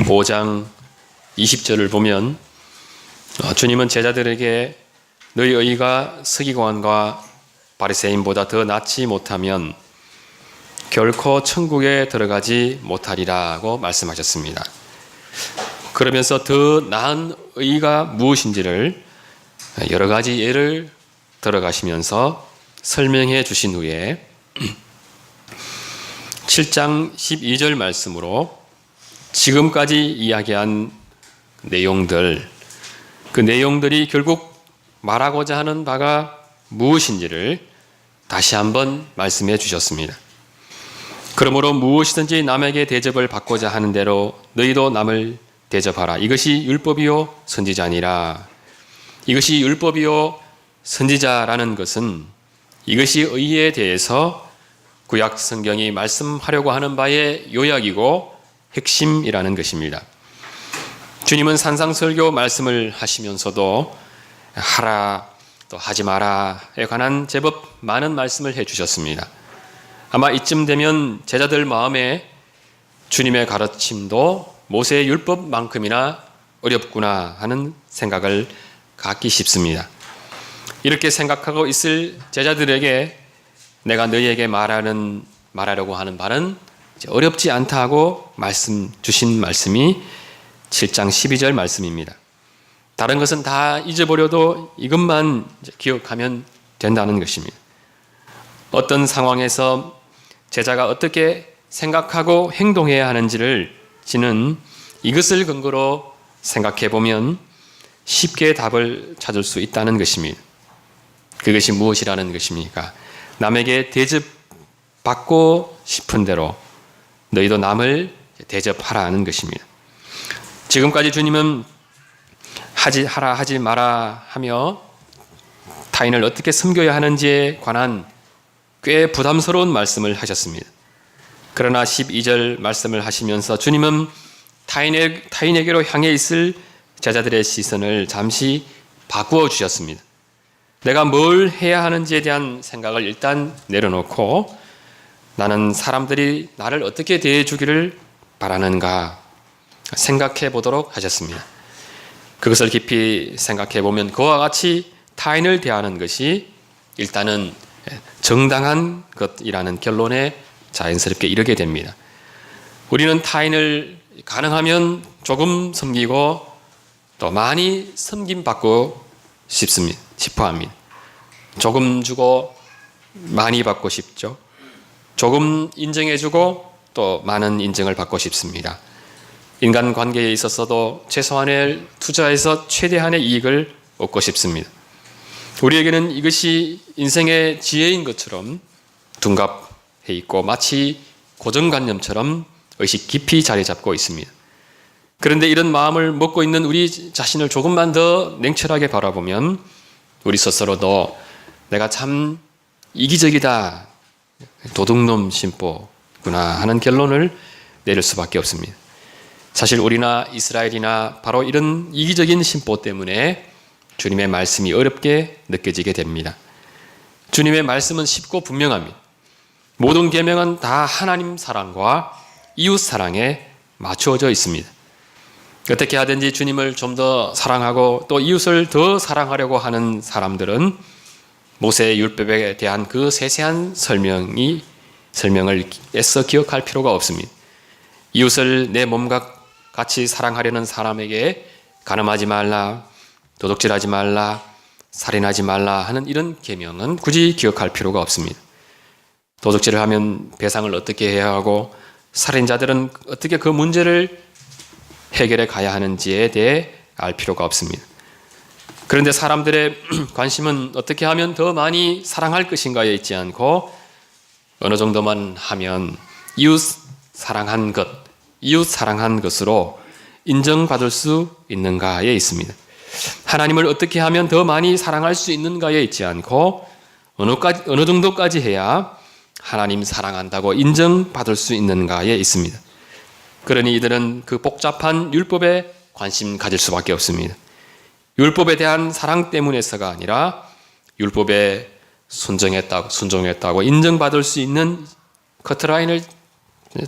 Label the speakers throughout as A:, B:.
A: 5장 20절을 보면 주님은 제자들에게 너희 의가 서기관과 바리새인보다 더 낫지 못하면 결코 천국에 들어가지 못하리라고 말씀하셨습니다. 그러면서 더 나은 의가 무엇인지를 여러 가지 예를 들어가시면서 설명해 주신 후에 7장 12절 말씀으로 지금까지 이야기한 내용들, 그 내용들이 결국 말하고자 하는 바가 무엇인지를 다시 한번 말씀해 주셨습니다. 그러므로 무엇이든지 남에게 대접을 받고자 하는 대로 너희도 남을 대접하라. 이것이 율법이요 선지자니라. 이것이 율법이요 선지자라는 것은 이것이 의에 대해서 구약 성경이 말씀하려고 하는 바의 요약이고 핵심이라는 것입니다. 주님은 산상설교 말씀을 하시면서도 하라 또 하지 마라에 관한 제법 많은 말씀을 해주셨습니다. 아마 이쯤 되면 제자들 마음에 주님의 가르침도 모세의 율법만큼이나 어렵구나 하는 생각을 갖기 쉽습니다. 이렇게 생각하고 있을 제자들에게 내가 너희에게 말하려고 하는 바는 어렵지 않다 하고 주신 말씀이 7장 12절 말씀입니다. 다른 것은 다 잊어버려도 이것만 기억하면 된다는 것입니다. 어떤 상황에서 제자가 어떻게 생각하고 행동해야 하는지를 지는 이것을 근거로 생각해 보면 쉽게 답을 찾을 수 있다는 것입니다. 그것이 무엇이라는 것입니까? 남에게 대접받고 싶은 대로 너희도 남을 대접하라는 것입니다. 지금까지 주님은 하라 하지 마라 하며 타인을 어떻게 섬겨야 하는지에 관한 꽤 부담스러운 말씀을 하셨습니다. 그러나 12절 말씀을 하시면서 주님은 타인에게로 향해 있을 제자들의 시선을 잠시 바꾸어 주셨습니다. 내가 뭘 해야 하는지에 대한 생각을 일단 내려놓고 나는 사람들이 나를 어떻게 대해 주기를 바라는가 생각해 보도록 하셨습니다. 그것을 깊이 생각해 보면 그와 같이 타인을 대하는 것이 일단은 정당한 것이라는 결론에 자연스럽게 이르게 됩니다. 우리는 타인을 가능하면 조금 섬기고 또 많이 섬김받고 싶어 합니다. 조금 주고 많이 받고 싶죠. 조금 인정해주고 또 많은 인정을 받고 싶습니다. 인간관계에 있어서도 최소한의 투자에서 최대한의 이익을 얻고 싶습니다. 우리에게는 이것이 인생의 지혜인 것처럼 둔갑해 있고 마치 고정관념처럼 의식 깊이 자리 잡고 있습니다. 그런데 이런 마음을 먹고 있는 우리 자신을 조금만 더 냉철하게 바라보면 우리 스스로도 내가 참 이기적이다, 도둑놈 심보구나 하는 결론을 내릴 수밖에 없습니다. 사실 우리나 이스라엘이나 바로 이런 이기적인 심보 때문에 주님의 말씀이 어렵게 느껴지게 됩니다. 주님의 말씀은 쉽고 분명합니다. 모든 계명은 다 하나님 사랑과 이웃 사랑에 맞추어져 있습니다. 어떻게 하든지 주님을 좀 더 사랑하고 또 이웃을 더 사랑하려고 하는 사람들은 모세의 율법에 대한 그 세세한 설명을 애써 기억할 필요가 없습니다. 이웃을 내 몸과 같이 사랑하려는 사람에게 간음하지 말라, 도둑질하지 말라, 살인하지 말라 하는 이런 계명은 굳이 기억할 필요가 없습니다. 도둑질을 하면 배상을 어떻게 해야 하고 살인자들은 어떻게 그 문제를 해결해 가야 하는지에 대해 알 필요가 없습니다. 그런데 사람들의 관심은 어떻게 하면 더 많이 사랑할 것인가에 있지 않고 어느 정도만 하면 이웃 사랑한 것으로 인정받을 수 있는가에 있습니다. 하나님을 어떻게 하면 더 많이 사랑할 수 있는가에 있지 않고 어느 정도까지 해야 하나님 사랑한다고 인정받을 수 있는가에 있습니다. 그러니 이들은 그 복잡한 율법에 관심 가질 수밖에 없습니다. 율법에 대한 사랑 때문에서가 아니라 율법에 순종했다고 인정받을 수 있는 커트라인을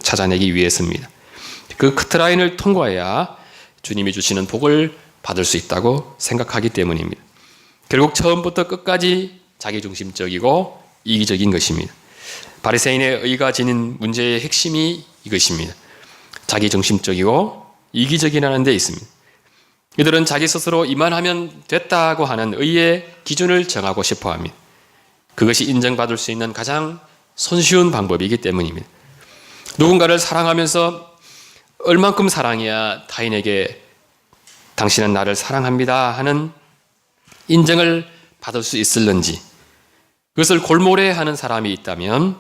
A: 찾아내기 위해서입니다. 그 커트라인을 통과해야 주님이 주시는 복을 받을 수 있다고 생각하기 때문입니다. 결국 처음부터 끝까지 자기중심적이고 이기적인 것입니다. 바리새인의 의가 지닌 문제의 핵심이 이것입니다. 자기중심적이고 이기적이라는 데 있습니다. 이들은 자기 스스로 이만하면 됐다고 하는 의의 기준을 정하고 싶어 합니다. 그것이 인정받을 수 있는 가장 손쉬운 방법이기 때문입니다. 누군가를 사랑하면서 얼만큼 사랑해야 타인에게 당신은 나를 사랑합니다 하는 인정을 받을 수 있을는지, 그것을 골몰해하는 사람이 있다면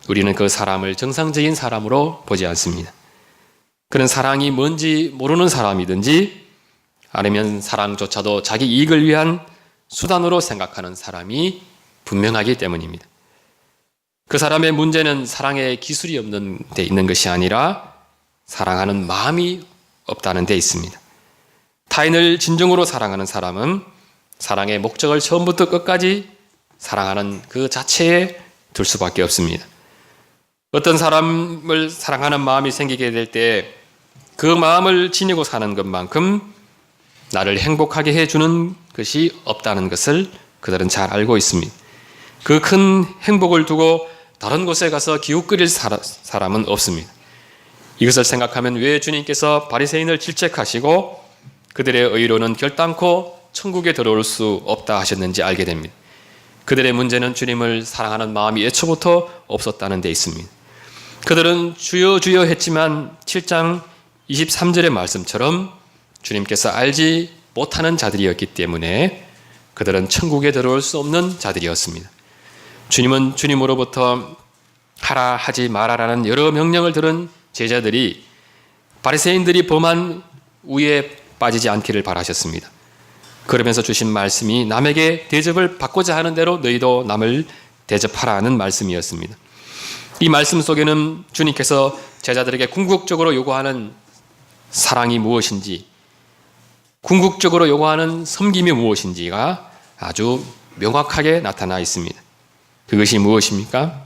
A: 우리는 그 사람을 정상적인 사람으로 보지 않습니다. 그는 사랑이 뭔지 모르는 사람이든지 아니면 사랑조차도 자기 이익을 위한 수단으로 생각하는 사람이 분명하기 때문입니다. 그 사람의 문제는 사랑의 기술이 없는 데 있는 것이 아니라 사랑하는 마음이 없다는 데 있습니다. 타인을 진정으로 사랑하는 사람은 사랑의 목적을 처음부터 끝까지 사랑하는 그 자체에 둘 수밖에 없습니다. 어떤 사람을 사랑하는 마음이 생기게 될 때 그 마음을 지니고 사는 것만큼 나를 행복하게 해주는 것이 없다는 것을 그들은 잘 알고 있습니다. 그 큰 행복을 두고 다른 곳에 가서 기웃거릴 사람은 없습니다. 이것을 생각하면 왜 주님께서 바리새인을 질책하시고 그들의 의로는 결단코 천국에 들어올 수 없다 하셨는지 알게 됩니다. 그들의 문제는 주님을 사랑하는 마음이 애초부터 없었다는 데 있습니다. 그들은 주여 주여 했지만 7장 23절의 말씀처럼 주님께서 알지 못하는 자들이었기 때문에 그들은 천국에 들어올 수 없는 자들이었습니다. 주님은 주님으로부터 하라 하지 말아라는 여러 명령을 들은 제자들이 바리새인들이 범한 우에 빠지지 않기를 바라셨습니다. 그러면서 주신 말씀이 남에게 대접을 받고자 하는 대로 너희도 남을 대접하라는 말씀이었습니다. 이 말씀 속에는 주님께서 제자들에게 궁극적으로 요구하는 사랑이 무엇인지, 궁극적으로 요구하는 섬김이 무엇인지가 아주 명확하게 나타나 있습니다. 그것이 무엇입니까?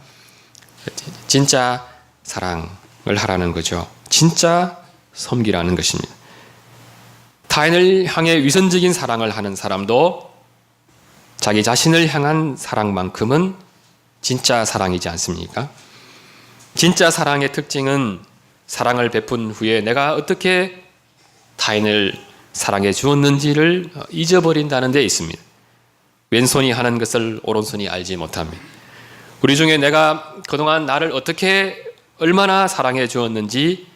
A: 진짜 사랑을 하라는 거죠. 진짜 섬기라는 것입니다. 타인을 향해 위선적인 사랑을 하는 사람도 자기 자신을 향한 사랑만큼은 진짜 사랑이지 않습니까? 진짜 사랑의 특징은 사랑을 베푼 후에 내가 어떻게 타인을 사랑해 주었는지를 잊어버린다는 데 있습니다. 왼손이 하는 것을 오른손이 알지 못합니다. 우리 중에 내가 그동안 나를 어떻게 얼마나 사랑해 주었는지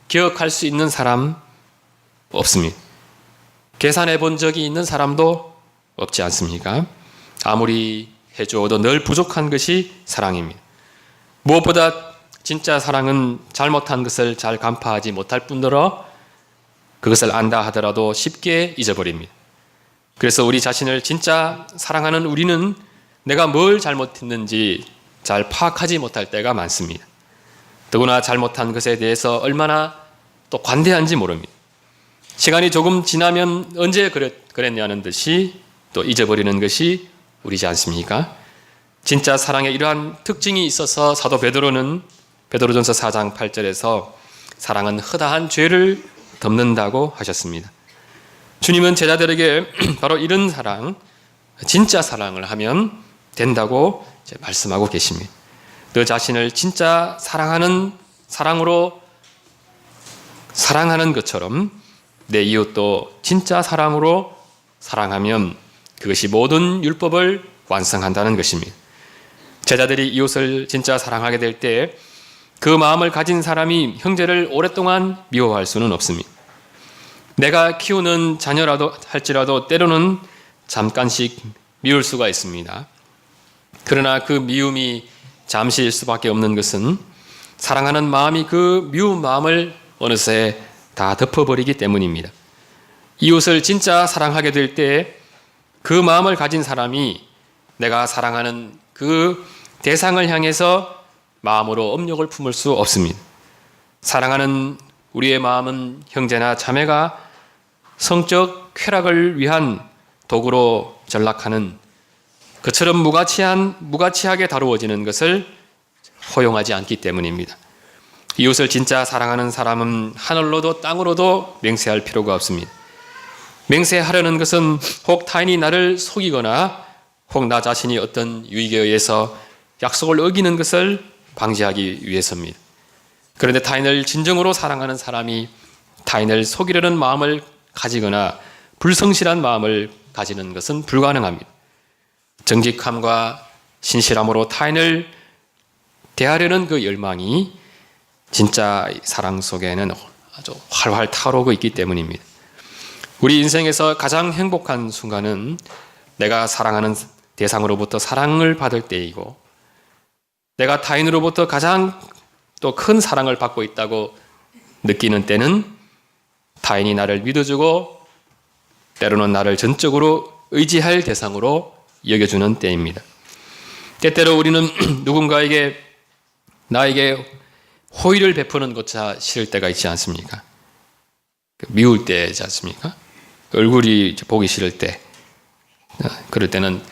A: 기억할 수 있는 사람 없습니다. 계산해 본 적이 있는 사람도 없지 않습니까? 아무리 해주어도 늘 부족한 것이 사랑입니다. 무엇보다 진짜 사랑은 잘못한 것을 잘 간파하지 못할 뿐더러 그것을 안다 하더라도 쉽게 잊어버립니다. 그래서 우리 자신을 진짜 사랑하는 우리는 내가 뭘 잘못했는지 잘 파악하지 못할 때가 많습니다. 더구나 잘못한 것에 대해서 얼마나 또 관대한지 모릅니다. 시간이 조금 지나면 언제 그랬냐는 듯이 또 잊어버리는 것이 우리지 않습니까? 진짜 사랑에 이러한 특징이 있어서 사도 베드로는 베드로전서 4장 8절에서 사랑은 허다한 죄를 덮는다고 하셨습니다. 주님은 제자들에게 바로 이런 사랑, 진짜 사랑을 하면 된다고 말씀하고 계십니다. 너 자신을 진짜 사랑하는 사랑으로 사랑하는 것처럼 내 이웃도 진짜 사랑으로 사랑하면 그것이 모든 율법을 완성한다는 것입니다. 제자들이 이웃을 진짜 사랑하게 될 때 그 마음을 가진 사람이 형제를 오랫동안 미워할 수는 없습니다. 내가 키우는 자녀라도 할지라도 때로는 잠깐씩 미울 수가 있습니다. 그러나 그 미움이 잠시일 수밖에 없는 것은 사랑하는 마음이 그 미운 마음을 어느새 다 덮어버리기 때문입니다. 이웃을 진짜 사랑하게 될 때 그 마음을 가진 사람이 내가 사랑하는 그 대상을 향해서 마음으로 업력을 품을 수 없습니다. 사랑하는 우리의 마음은 형제나 자매가 성적 쾌락을 위한 도구로 전락하는 그처럼 무가치하게 다루어지는 것을 허용하지 않기 때문입니다. 이웃을 진짜 사랑하는 사람은 하늘로도 땅으로도 맹세할 필요가 없습니다. 맹세하려는 것은 혹 타인이 나를 속이거나 혹 나 자신이 어떤 유익에 의해서 약속을 어기는 것을 방지하기 위해서입니다. 그런데 타인을 진정으로 사랑하는 사람이 타인을 속이려는 마음을 가지거나 불성실한 마음을 가지는 것은 불가능합니다. 정직함과 신실함으로 타인을 대하려는 그 열망이 진짜 사랑 속에는 아주 활활 타오르고 있기 때문입니다. 우리 인생에서 가장 행복한 순간은 내가 사랑하는 대상으로부터 사랑을 받을 때이고, 내가 타인으로부터 가장 또 큰 사랑을 받고 있다고 느끼는 때는 타인이 나를 믿어주고 때로는 나를 전적으로 의지할 대상으로 여겨주는 때입니다. 때때로 우리는 누군가에게 나에게 호의를 베푸는 것조차 싫을 때가 있지 않습니까? 미울 때지 않습니까? 얼굴이 보기 싫을 때, 그럴 때는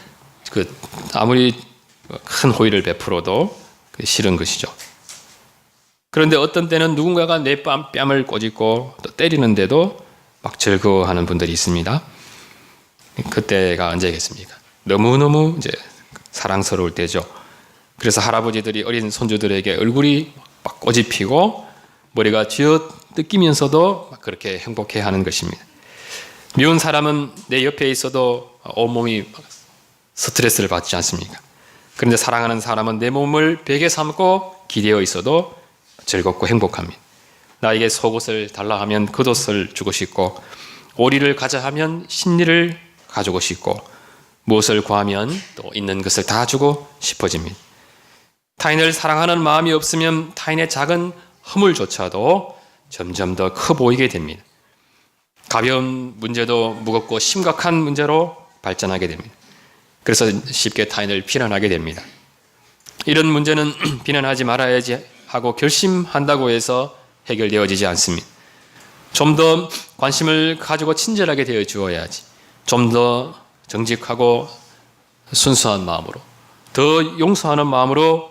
A: 아무리 큰 호의를 베풀어도 싫은 것이죠. 그런데 어떤 때는 누군가가 내 뺨을 꼬집고 또 때리는데도 막 즐거워하는 분들이 있습니다. 그때가 언제겠습니까? 너무너무 이제 사랑스러울 때죠. 그래서 할아버지들이 어린 손주들에게 얼굴이 막 꼬집히고 머리가 쥐어 뜯기면서도 막 그렇게 행복해하는 것입니다. 미운 사람은 내 옆에 있어도 온몸이 스트레스를 받지 않습니까? 그런데 사랑하는 사람은 내 몸을 베개 삼고 기대어 있어도 즐겁고 행복합니다. 나에게 속옷을 달라 하면 겉옷을 주고 싶고, 오리를 가자 하면 신리를 가지고 싶고, 무엇을 구하면 또 있는 것을 다 주고 싶어집니다. 타인을 사랑하는 마음이 없으면 타인의 작은 허물조차도 점점 더 커 보이게 됩니다. 가벼운 문제도 무겁고 심각한 문제로 발전하게 됩니다. 그래서 쉽게 타인을 비난하게 됩니다. 이런 문제는 비난하지 말아야지 하고 결심한다고 해서 해결되어지지 않습니다. 좀 더 관심을 가지고 친절하게 대해 주어야지, 좀 더 정직하고 순수한 마음으로, 더 용서하는 마음으로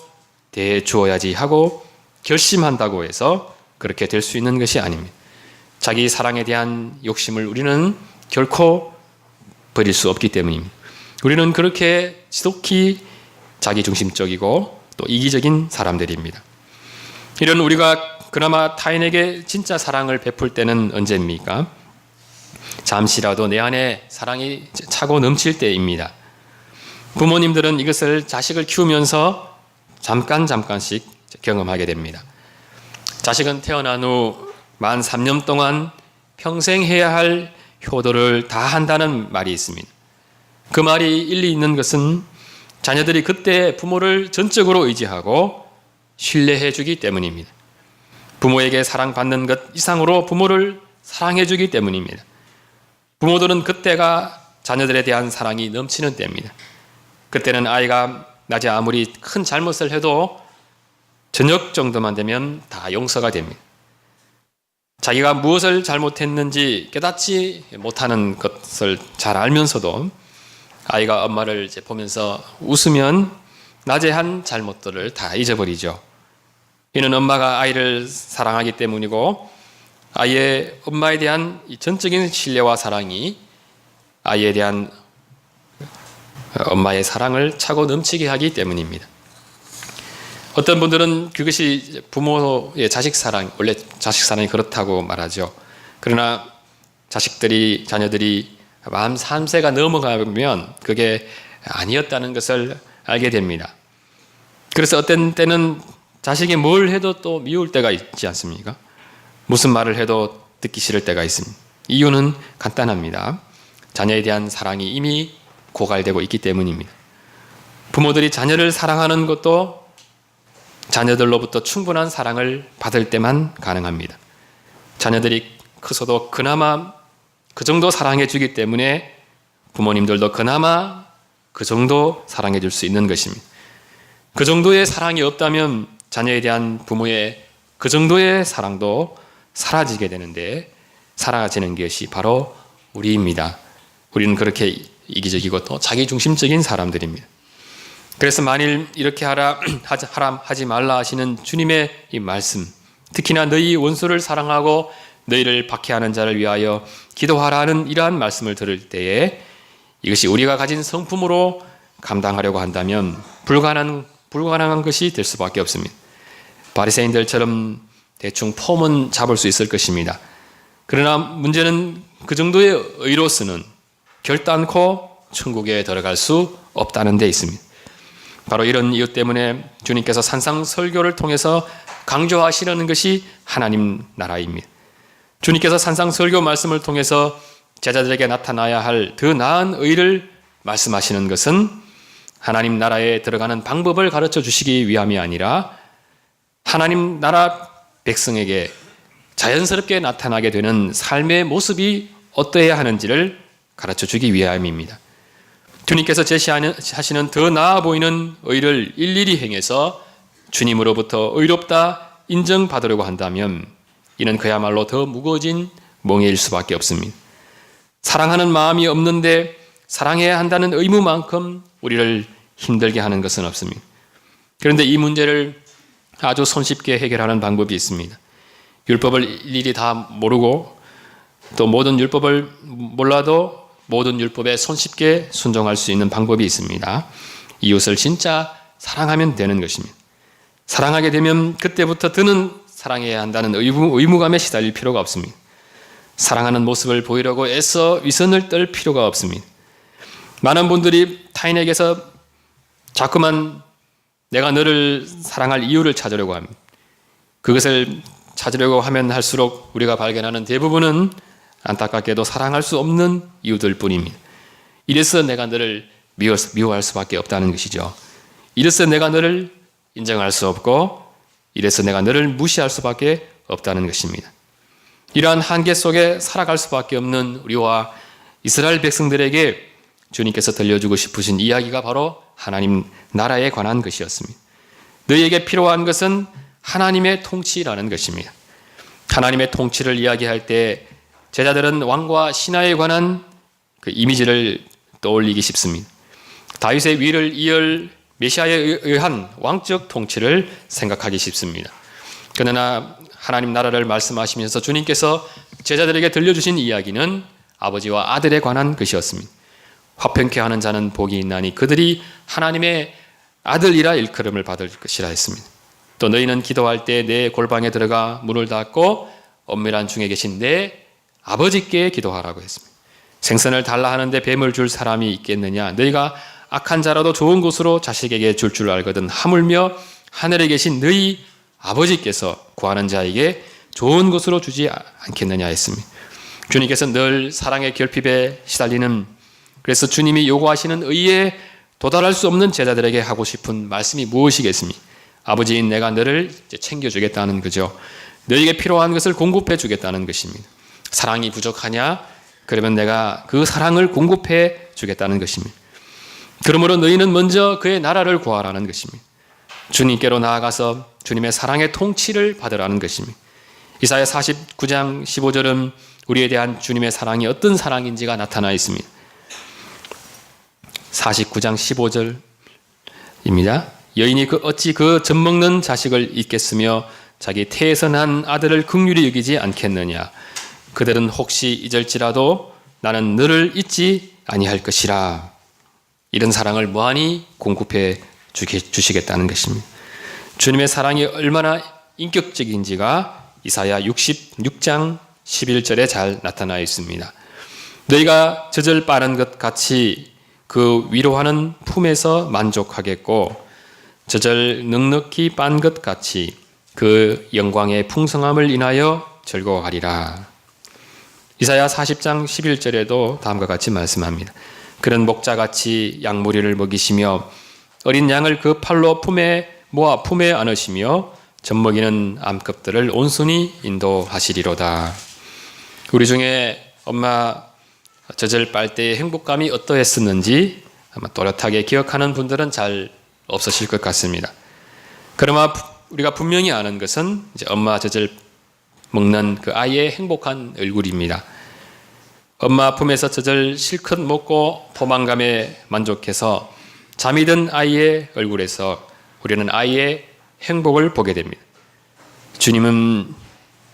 A: 대해 주어야지 하고 결심한다고 해서 그렇게 될 수 있는 것이 아닙니다. 자기 사랑에 대한 욕심을 우리는 결코 버릴 수 없기 때문입니다. 우리는 그렇게 지독히 자기중심적이고 또 이기적인 사람들입니다. 이런 우리가 그나마 타인에게 진짜 사랑을 베풀 때는 언제입니까? 잠시라도 내 안에 사랑이 차고 넘칠 때입니다. 부모님들은 이것을 자식을 키우면서 잠깐씩 경험하게 됩니다. 자식은 태어난 후 만 3년 동안 평생 해야 할 효도를 다 한다는 말이 있습니다. 그 말이 일리 있는 것은 자녀들이 그때 부모를 전적으로 의지하고 신뢰해 주기 때문입니다. 부모에게 사랑받는 것 이상으로 부모를 사랑해 주기 때문입니다. 부모들은 그때가 자녀들에 대한 사랑이 넘치는 때입니다. 그때는 아이가 낮에 아무리 큰 잘못을 해도 저녁 정도만 되면 다 용서가 됩니다. 자기가 무엇을 잘못했는지 깨닫지 못하는 것을 잘 알면서도 아이가 엄마를 이제 보면서 웃으면 낮에 한 잘못들을 다 잊어버리죠. 이는 엄마가 아이를 사랑하기 때문이고, 아이의 엄마에 대한 이 전적인 신뢰와 사랑이 아이에 대한 엄마의 사랑을 차고 넘치게 하기 때문입니다. 어떤 분들은 그것이 부모의 자식 사랑, 원래 자식 사랑이 그렇다고 말하죠. 그러나 자녀들이 만 3세가 넘어가면 그게 아니었다는 것을 알게 됩니다. 그래서 어떤 때는 자식이 뭘 해도 또 미울 때가 있지 않습니까? 무슨 말을 해도 듣기 싫을 때가 있습니다. 이유는 간단합니다. 자녀에 대한 사랑이 이미 고갈되고 있기 때문입니다. 부모들이 자녀를 사랑하는 것도 자녀들로부터 충분한 사랑을 받을 때만 가능합니다. 자녀들이 커서도 그나마 그 정도 사랑해 주기 때문에 부모님들도 그나마 그 정도 사랑해 줄 수 있는 것입니다. 그 정도의 사랑이 없다면 자녀에 대한 부모의 그 정도의 사랑도 사라지게 되는데, 사라지는 것이 바로 우리입니다. 우리는 그렇게 이기적이고 또 자기중심적인 사람들입니다. 그래서 만일 이렇게 하지 말라 하시는 주님의 이 말씀, 특히나 너희 원수를 사랑하고 너희를 박해하는 자를 위하여 기도하라는 이러한 말씀을 들을 때에 이것이 우리가 가진 성품으로 감당하려고 한다면 불가능한 것이 될 수밖에 없습니다. 바리새인들처럼 대충 폼은 잡을 수 있을 것입니다. 그러나 문제는 그 정도의 의로서는 결단코 천국에 들어갈 수 없다는 데 있습니다. 바로 이런 이유 때문에 주님께서 산상설교를 통해서 강조하시려는 것이 하나님 나라입니다. 주님께서 산상설교 말씀을 통해서 제자들에게 나타나야 할 더 나은 의를 말씀하시는 것은 하나님 나라에 들어가는 방법을 가르쳐 주시기 위함이 아니라 하나님 나라 백성에게 자연스럽게 나타나게 되는 삶의 모습이 어떠해야 하는지를 가르쳐 주기 위함입니다. 주님께서 제시하시는 더 나아 보이는 의를 일일이 행해서 주님으로부터 의롭다 인정받으려고 한다면 이는 그야말로 더 무거워진 멍에일 수밖에 없습니다. 사랑하는 마음이 없는데 사랑해야 한다는 의무만큼 우리를 힘들게 하는 것은 없습니다. 그런데 이 문제를 아주 손쉽게 해결하는 방법이 있습니다. 율법을 일일이 다 모르고 또 모든 율법을 몰라도 모든 율법에 손쉽게 순종할 수 있는 방법이 있습니다. 이웃을 진짜 사랑하면 되는 것입니다. 사랑하게 되면 그때부터 더는 사랑해야 한다는 의무감에 시달릴 필요가 없습니다. 사랑하는 모습을 보이려고 애써 위선을 떨 필요가 없습니다. 많은 분들이 타인에게서 자꾸만 내가 너를 사랑할 이유를 찾으려고 합니다. 그것을 찾으려고 하면 할수록 우리가 발견하는 대부분은 안타깝게도 사랑할 수 없는 이유들 뿐입니다. 이래서 내가 너를 미워할 수밖에 없다는 것이죠. 이래서 내가 너를 인정할 수 없고 이래서 내가 너를 무시할 수밖에 없다는 것입니다. 이러한 한계 속에 살아갈 수밖에 없는 우리와 이스라엘 백성들에게 주님께서 들려주고 싶으신 이야기가 바로 하나님 나라에 관한 것이었습니다. 너희에게 필요한 것은 하나님의 통치라는 것입니다. 하나님의 통치를 이야기할 때 제자들은 왕과 신하에 관한 그 이미지를 떠올리기 쉽습니다. 다윗의 위를 이을 메시아에 의한 왕적 통치를 생각하기 쉽습니다. 그러나 하나님 나라를 말씀하시면서 주님께서 제자들에게 들려주신 이야기는 아버지와 아들에 관한 것이었습니다. 화평케 하는 자는 복이 있나니 그들이 하나님의 아들이라 일컬음을 받을 것이라 했습니다. 또 너희는 기도할 때 내 골방에 들어가 문을 닫고 엄밀한 중에 계신 내 아버지께 기도하라고 했습니다. 생선을 달라 하는데 뱀을 줄 사람이 있겠느냐? 너희가 악한 자라도 좋은 곳으로 자식에게 줄 줄 알거든 하물며 하늘에 계신 너희 아버지께서 구하는 자에게 좋은 곳으로 주지 않겠느냐 했습니다. 주님께서 늘 사랑의 결핍에 시달리는, 그래서 주님이 요구하시는 의에 도달할 수 없는 제자들에게 하고 싶은 말씀이 무엇이겠습니까? 아버지인 내가 너를 챙겨주겠다는 거죠. 너에게 필요한 것을 공급해 주겠다는 것입니다. 사랑이 부족하냐? 그러면 내가 그 사랑을 공급해 주겠다는 것입니다. 그러므로 너희는 먼저 그의 나라를 구하라는 것입니다. 주님께로 나아가서 주님의 사랑의 통치를 받으라는 것입니다. 이사야 49장 15절은 우리에 대한 주님의 사랑이 어떤 사랑인지가 나타나 있습니다. 49장 15절입니다. 여인이 어찌 그 젖먹는 자식을 잊겠으며 자기 태에서 난 아들을 긍휼히 여기지 않겠느냐. 그들은 혹시 잊을지라도 나는 너를 잊지 아니할 것이라. 이런 사랑을 무한히 공급해 주시겠다는 것입니다. 주님의 사랑이 얼마나 인격적인지가 이사야 66장 11절에 잘 나타나 있습니다. 너희가 젖을 빠른 것 같이 그 위로하는 품에서 만족하겠고 젖을 넉넉히 빤 것 같이 그 영광의 풍성함을 인하여 즐거워하리라. 이사야 40장 11절에도 다음과 같이 말씀합니다. 그런 목자같이 양무리를 먹이시며 어린 양을 그 팔로 품에 모아 품에 안으시며 젖먹이는 암컷들을 온순히 인도하시리로다. 우리 중에 엄마 젖을 빨 때의 행복감이 어떠했었는지 아마 또렷하게 기억하는 분들은 잘 없으실 것 같습니다. 그러나 우리가 분명히 아는 것은 이제 엄마 젖을 먹는 그 아이의 행복한 얼굴입니다. 엄마 품에서 젖을 실컷 먹고 포만감에 만족해서 잠이 든 아이의 얼굴에서 우리는 아이의 행복을 보게 됩니다. 주님은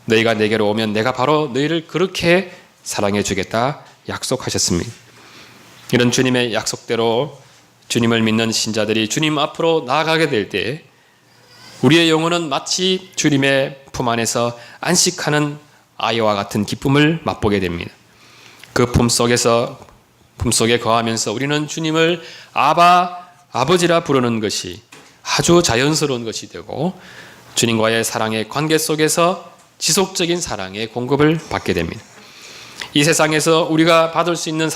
A: 너희가 내게로 오면 내가 바로 너희를 그렇게 사랑해 주겠다 약속하셨습니다. 이런 주님의 약속대로 주님을 믿는 신자들이 주님 앞으로 나아가게 될 때 우리의 영혼은 마치 주님의 품 안에서 안식하는 아이와 같은 기쁨을 맛보게 됩니다. 그 품속에 거하면서 우리는 주님을 아버지라 부르는 것이 아주 자연스러운 것이 되고 주님과의 사랑의 관계 속에서 지속적인 사랑의 공급을 받게 됩니다. 이 세상에서 우리가 받을 수 있는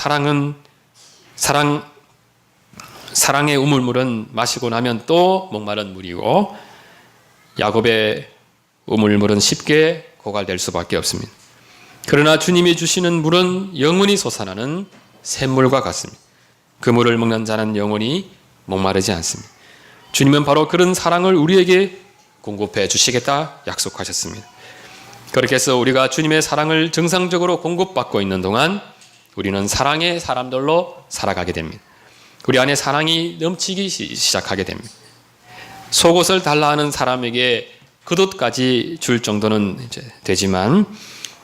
A: 사랑의 우물물은 마시고 나면 또 목마른 물이고 야곱의 우물물은 쉽게 고갈될 수밖에 없습니다. 그러나 주님이 주시는 물은 영원히 솟아나는 샘물과 같습니다. 그 물을 먹는 자는 영원히 목마르지 않습니다. 주님은 바로 그런 사랑을 우리에게 공급해 주시겠다 약속하셨습니다. 그렇게 해서 우리가 주님의 사랑을 정상적으로 공급받고 있는 동안 우리는 사랑의 사람들로 살아가게 됩니다. 우리 안에 사랑이 넘치기 시작하게 됩니다. 속옷을 달라 하는 사람에게 겉옷까지 줄 정도는 이제 되지만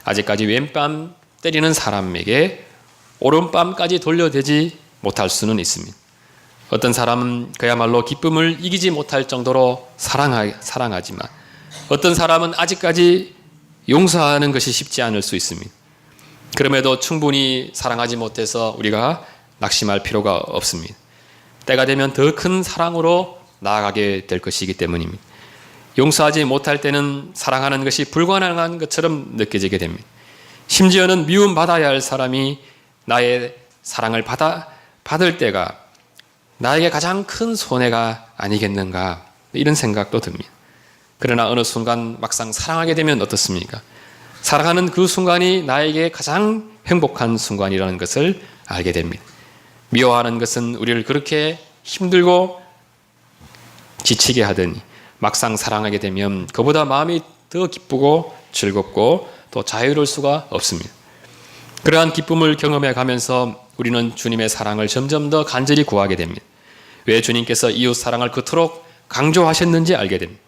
A: 아직까지 왼뺨 때리는 사람에게 오른뺨까지 돌려대지 못할 수는 있습니다. 어떤 사람은 그야말로 기쁨을 이기지 못할 정도로 사랑하지만 어떤 사람은 아직까지 용서하는 것이 쉽지 않을 수 있습니다. 그럼에도 충분히 사랑하지 못해서 우리가 낙심할 필요가 없습니다. 때가 되면 더 큰 사랑으로 나아가게 될 것이기 때문입니다. 용서하지 못할 때는 사랑하는 것이 불가능한 것처럼 느껴지게 됩니다. 심지어는 미움받아야 할 사람이 나의 사랑을 받을 때가 나에게 가장 큰 손해가 아니겠는가 이런 생각도 듭니다. 그러나 어느 순간 막상 사랑하게 되면 어떻습니까? 사랑하는 그 순간이 나에게 가장 행복한 순간이라는 것을 알게 됩니다. 미워하는 것은 우리를 그렇게 힘들고 지치게 하더니 막상 사랑하게 되면 그보다 마음이 더 기쁘고 즐겁고 또 자유로울 수가 없습니다. 그러한 기쁨을 경험해 가면서 우리는 주님의 사랑을 점점 더 간절히 구하게 됩니다. 왜 주님께서 이웃 사랑을 그토록 강조하셨는지 알게 됩니다.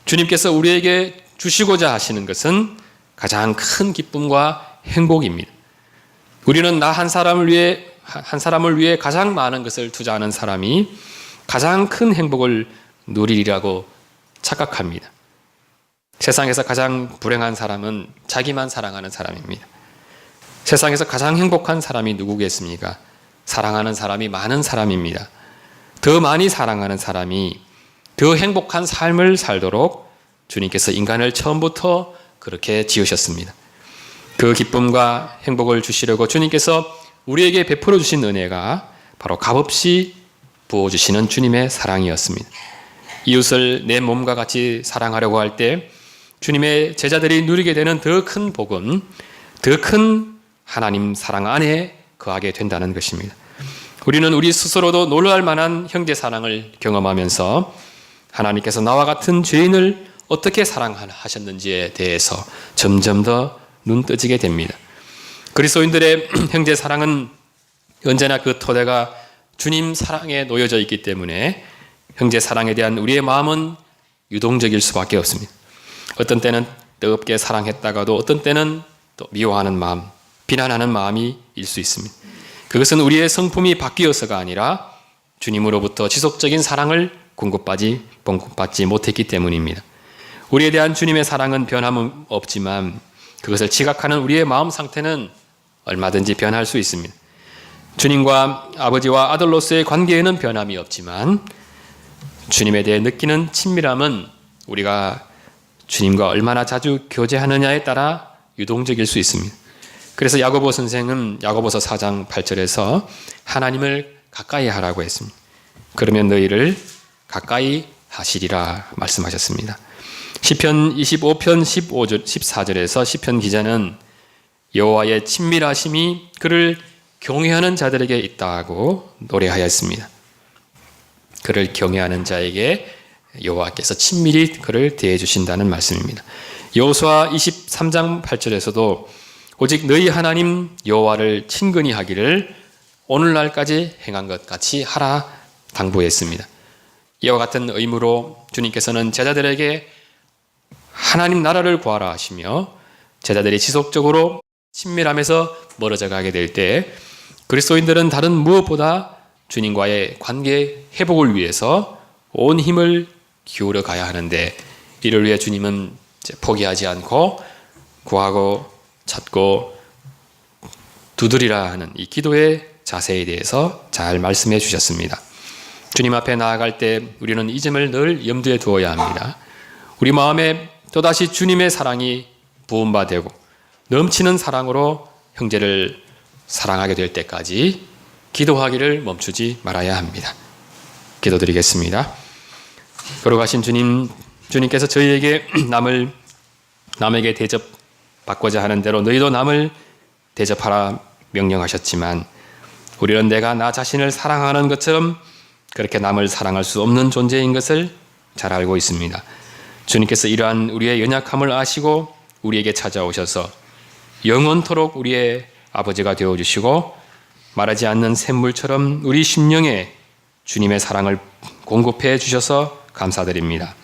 A: 주님께서 우리에게 주시고자 하시는 것은 가장 큰 기쁨과 행복입니다. 우리는 나 한 사람을 위해 가장 많은 것을 투자하는 사람이 가장 큰 행복을 누리리라고 착각합니다. 세상에서 가장 불행한 사람은 자기만 사랑하는 사람입니다. 세상에서 가장 행복한 사람이 누구겠습니까? 사랑하는 사람이 많은 사람입니다. 더 많이 사랑하는 사람이 더 행복한 삶을 살도록 주님께서 인간을 처음부터 그렇게 지으셨습니다. 그 기쁨과 행복을 주시려고 주님께서 우리에게 베풀어 주신 은혜가 바로 값없이 부어주시는 주님의 사랑이었습니다. 이웃을 내 몸과 같이 사랑하려고 할 때 주님의 제자들이 누리게 되는 더 큰 복은 더 큰 하나님 사랑 안에 거하게 된다는 것입니다. 우리는 우리 스스로도 놀랄 만한 형제 사랑을 경험하면서 하나님께서 나와 같은 죄인을 어떻게 사랑하셨는지에 대해서 점점 더 눈뜨지게 됩니다. 그리스도인들의 형제 사랑은 언제나 그 토대가 주님 사랑에 놓여져 있기 때문에 형제 사랑에 대한 우리의 마음은 유동적일 수밖에 없습니다. 어떤 때는 뜨겁게 사랑했다가도 어떤 때는 또 미워하는 마음, 비난하는 마음이 일 수 있습니다. 그것은 우리의 성품이 바뀌어서가 아니라 주님으로부터 지속적인 사랑을 공급받지 못했기 때문입니다. 우리에 대한 주님의 사랑은 변함은 없지만 그것을 지각하는 우리의 마음 상태는 얼마든지 변할 수 있습니다. 주님과 아버지와 아들로서의 관계에는 변함이 없지만 주님에 대해 느끼는 친밀함은 우리가 주님과 얼마나 자주 교제하느냐에 따라 유동적일 수 있습니다. 그래서 야고보 선생은 야고보서 4장 8절에서 하나님을 가까이 하라고 했습니다. 그러면 너희를 가까이 하시리라 말씀하셨습니다. 시편 25편 14절에서 시편 기자는 여호와의 친밀하심이 그를 경외하는 자들에게 있다고 노래하였습니다. 그를 경외하는 자에게 여호와께서 친밀히 그를 대해 주신다는 말씀입니다. 여호수아 23장 8절에서도 오직 너희 하나님 여호와를 친근히 하기를 오늘날까지 행한 것 같이 하라 당부했습니다. 이와 같은 의무로 주님께서는 제자들에게 하나님 나라를 구하라 하시며 제자들이 지속적으로 친밀함에서 멀어져 가게 될 때 그리스도인들은 다른 무엇보다 주님과의 관계 회복을 위해서 온 힘을 기울여 가야 하는데 이를 위해 주님은 포기하지 않고 구하고 찾고 두드리라 하는 이 기도의 자세에 대해서 잘 말씀해 주셨습니다. 주님 앞에 나아갈 때 우리는 이 점을 늘 염두에 두어야 합니다. 우리 마음에 또다시 주님의 사랑이 부음받되고 넘치는 사랑으로 형제를 사랑하게 될 때까지 기도하기를 멈추지 말아야 합니다. 기도드리겠습니다. 걸어가신 주님께서 저희에게 남에게 대접받고자 하는 대로 너희도 남을 대접하라 명령하셨지만 우리는 내가 나 자신을 사랑하는 것처럼 그렇게 남을 사랑할 수 없는 존재인 것을 잘 알고 있습니다. 주님께서 이러한 우리의 연약함을 아시고 우리에게 찾아오셔서 영원토록 우리의 아버지가 되어주시고 마르지 않는 샘물처럼 우리 심령에 주님의 사랑을 공급해 주셔서 감사드립니다.